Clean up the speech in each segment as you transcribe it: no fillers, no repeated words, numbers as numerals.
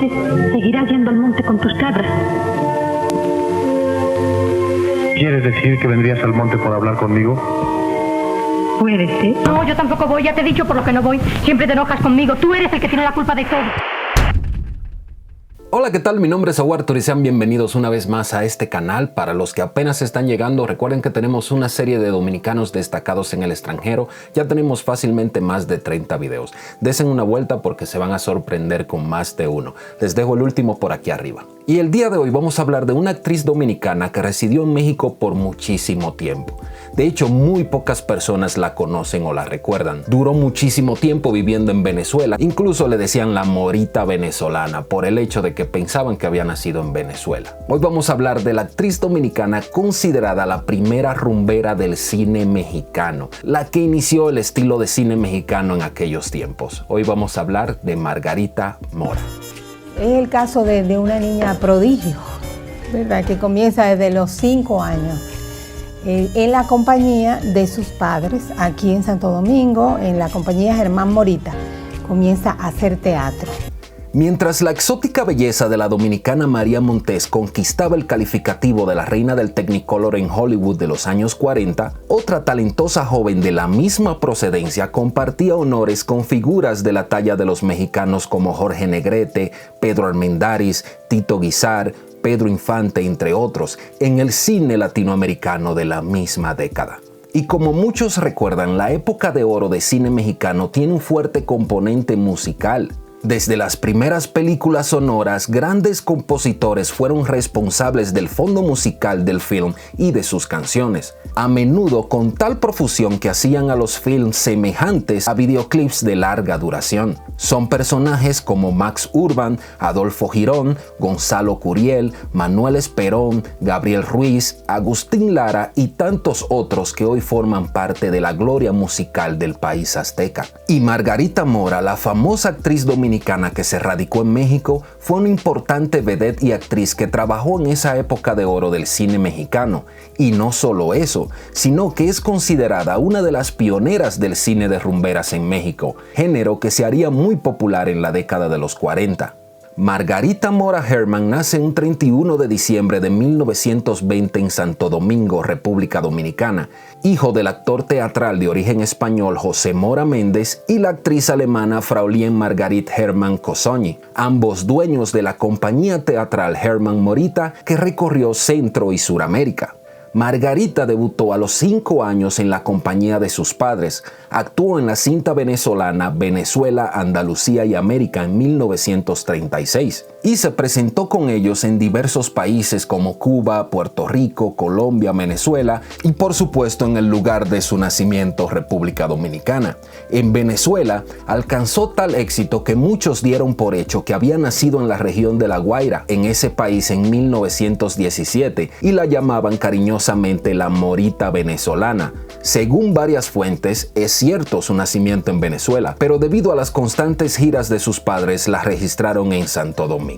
entonces seguirás yendo al monte con tus cabras. ¿Quieres decir que vendrías al monte por hablar conmigo? Puede ser. No, yo tampoco voy, ya te he dicho por lo que no voy. Siempre te enojas conmigo, tú eres el que tiene la culpa de todo. Hola, ¿qué tal? Mi nombre es Saúl Artur y sean bienvenidos una vez más a este canal. Para los que apenas están llegando, recuerden que tenemos una serie de dominicanos destacados en el extranjero. Ya tenemos fácilmente más de 30 videos. Desen una vuelta porque se van a sorprender con más de uno. Les dejo el último por aquí arriba. Y el día de hoy vamos a hablar de una actriz dominicana que residió en México por muchísimo tiempo. De hecho, muy pocas personas la conocen o la recuerdan. Duró muchísimo tiempo viviendo en Venezuela. Incluso le decían la Morita venezolana por el hecho de que pensaban que había nacido en Venezuela. Hoy vamos a hablar de la actriz dominicana considerada la primera rumbera del cine mexicano, la que inició el estilo de cine mexicano en aquellos tiempos. Hoy vamos a hablar de Margarita Mora. Es el caso de una niña prodigio, ¿verdad? Que comienza desde los 5 años en la compañía de sus padres, aquí en Santo Domingo, en la compañía Germán Morita. Comienza a hacer teatro. Mientras la exótica belleza de la dominicana María Montés conquistaba el calificativo de la reina del Technicolor en Hollywood de los años 40, otra talentosa joven de la misma procedencia compartía honores con figuras de la talla de los mexicanos como Jorge Negrete, Pedro Armendáriz, Tito Guizar, Pedro Infante, entre otros, en el cine latinoamericano de la misma década. Y como muchos recuerdan, la época de oro de cine mexicano tiene un fuerte componente musical. Desde las primeras películas sonoras, grandes compositores fueron responsables del fondo musical del film y de sus canciones, a menudo con tal profusión que hacían a los films semejantes a videoclips de larga duración. Son personajes como Max Urban, Adolfo Girón, Gonzalo Curiel, Manuel Esperón, Gabriel Ruiz, Agustín Lara y tantos otros que hoy forman parte de la gloria musical del país azteca. Y Margarita Mora, la famosa actriz dominicana que se radicó en México, fue una importante vedette y actriz que trabajó en esa época de oro del cine mexicano. Y no solo eso, sino que es considerada una de las pioneras del cine de rumberas en México, género que se haría muy popular en la década de los 40. Margarita Mora Herman nace un 31 de diciembre de 1920 en Santo Domingo, República Dominicana, hijo del actor teatral de origen español José Mora Méndez y la actriz alemana Fraulein Margarit Hermann Cossogny, ambos dueños de la compañía teatral Hermann Morita que recorrió Centro y Suramérica. Margarita debutó a los 5 años en la compañía de sus padres. Actuó en la cinta venezolana Venezuela, Andalucía y América en 1936 y se presentó con ellos en diversos países como Cuba, Puerto Rico, Colombia, Venezuela y por supuesto en el lugar de su nacimiento, República Dominicana. En Venezuela alcanzó tal éxito que muchos dieron por hecho que había nacido en la región de La Guaira, en ese país en 1917 y la llamaban cariñosamente la Morita venezolana. Según varias fuentes, es cierto su nacimiento en Venezuela, pero debido a las constantes giras de sus padres la registraron en Santo Domingo.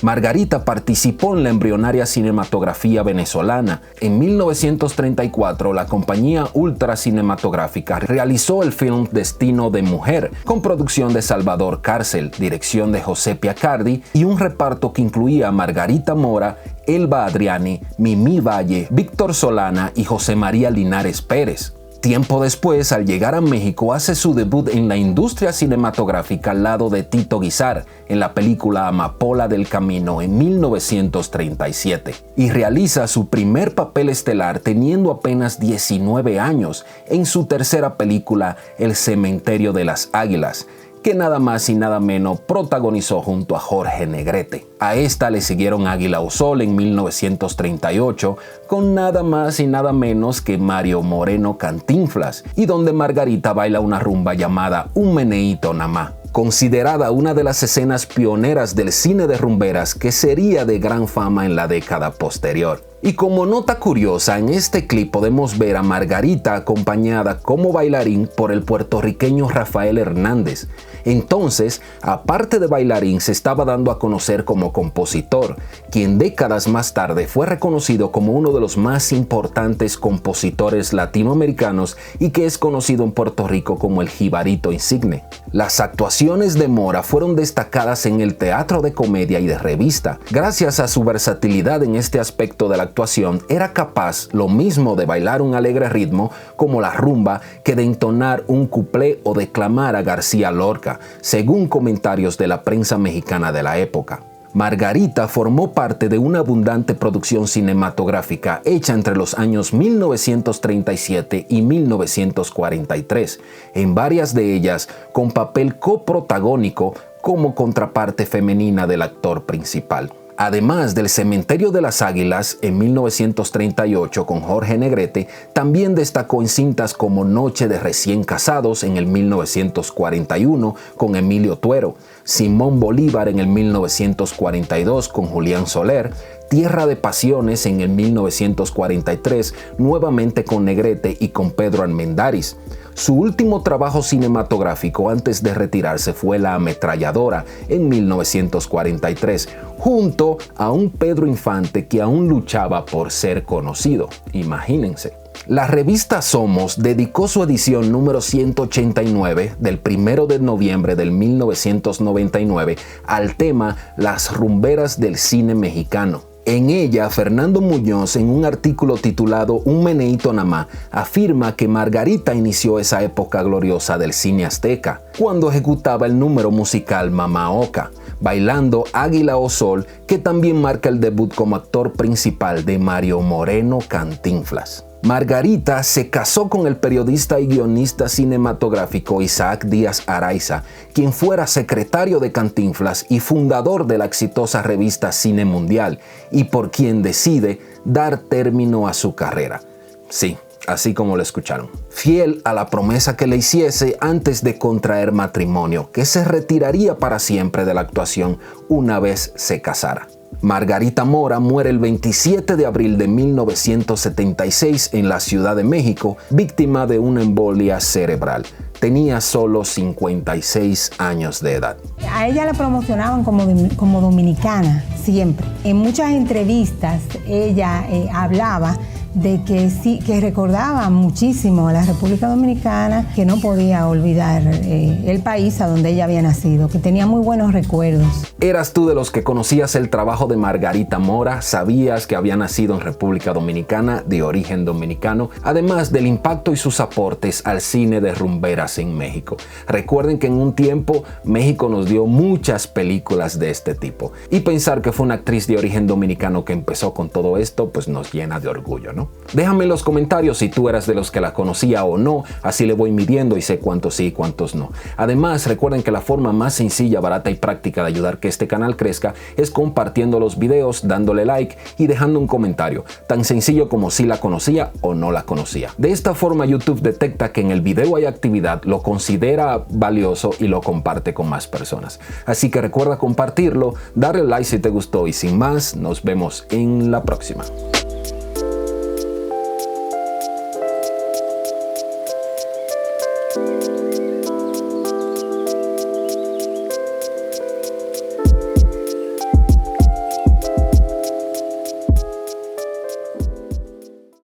Margarita participó en la embrionaria cinematografía venezolana. En 1934, la compañía Ultra Cinematográfica realizó el film Destino de Mujer, con producción de Salvador Cárcel, dirección de José Piacardi y un reparto que incluía a Margarita Mora, Elba Adriani, Mimí Valle, Víctor Solana y José María Linares Pérez. Tiempo después, al llegar a México, hace su debut en la industria cinematográfica al lado de Tito Guizar en la película Amapola del Camino en 1937 y realiza su primer papel estelar teniendo apenas 19 años en su tercera película El Cementerio de las Águilas, que nada más y nada menos protagonizó junto a Jorge Negrete. A esta le siguieron Águila o Sol en 1938 con nada más y nada menos que Mario Moreno Cantinflas y donde Margarita baila una rumba llamada Un Meneíto Namá, considerada una de las escenas pioneras del cine de rumberas que sería de gran fama en la década posterior. Y como nota curiosa, en este clip podemos ver a Margarita acompañada como bailarín por el puertorriqueño Rafael Hernández. Entonces, aparte de bailarín, se estaba dando a conocer como compositor, quien décadas más tarde fue reconocido como uno de los más importantes compositores latinoamericanos y que es conocido en Puerto Rico como el Jibarito Insigne. Las actuaciones de Mora fueron destacadas en el teatro de comedia y de revista. Gracias a su versatilidad en este aspecto de la actuación, era capaz lo mismo de bailar un alegre ritmo como la rumba que de entonar un cuplé o declamar a García Lorca, según comentarios de la prensa mexicana de la época. Margarita formó parte de una abundante producción cinematográfica hecha entre los años 1937 y 1943, en varias de ellas con papel coprotagónico como contraparte femenina del actor principal. Además del Cementerio de las Águilas en 1938 con Jorge Negrete, también destacó en cintas como Noche de Recién Casados en el 1941 con Emilio Tuero, Simón Bolívar en el 1942 con Julián Soler, Tierra de Pasiones en el 1943 nuevamente con Negrete y con Pedro Armendáriz. Su último trabajo cinematográfico antes de retirarse fue La Ametralladora en 1943, junto a un Pedro Infante que aún luchaba por ser conocido. Imagínense. La revista Somos dedicó su edición número 189 del 1 de noviembre del 1999 al tema Las rumberas del cine mexicano. En ella, Fernando Muñoz, en un artículo titulado Un meneíto namá, afirma que Margarita inició esa época gloriosa del cine azteca, cuando ejecutaba el número musical Mamá Oca, bailando Águila o Sol, que también marca el debut como actor principal de Mario Moreno Cantinflas. Margarita se casó con el periodista y guionista cinematográfico Isaac Díaz Araiza, quien fuera secretario de Cantinflas y fundador de la exitosa revista Cine Mundial, y por quien decide dar término a su carrera. Sí, así como lo escucharon. Fiel a la promesa que le hiciese antes de contraer matrimonio, que se retiraría para siempre de la actuación una vez se casara. Margarita Mora muere el 27 de abril de 1976 en la Ciudad de México, víctima de una embolia cerebral. Tenía solo 56 años de edad. A ella la promocionaban como dominicana, siempre. En muchas entrevistas ella hablaba de que sí, que recordaba muchísimo a la República Dominicana, que no podía olvidar el país a donde ella había nacido, que tenía muy buenos recuerdos. ¿Eras tú de los que conocías el trabajo de Margarita Mora? ¿Sabías que había nacido en República Dominicana, de origen dominicano? Además del impacto y sus aportes al cine de rumberas en México. Recuerden que en un tiempo México nos dio muchas películas de este tipo. Y pensar que fue una actriz de origen dominicano que empezó con todo esto, pues nos llena de orgullo, ¿no? Déjame en los comentarios si tú eras de los que la conocía o no, así le voy midiendo y sé cuántos sí y cuántos no. Además, recuerden que la forma más sencilla, barata y práctica de ayudar que este canal crezca es compartiendo los videos, dándole like y dejando un comentario, tan sencillo como si la conocía o no la conocía. De esta forma YouTube detecta que en el video hay actividad, lo considera valioso y lo comparte con más personas. Así que recuerda compartirlo, darle like si te gustó y sin más, nos vemos en la próxima.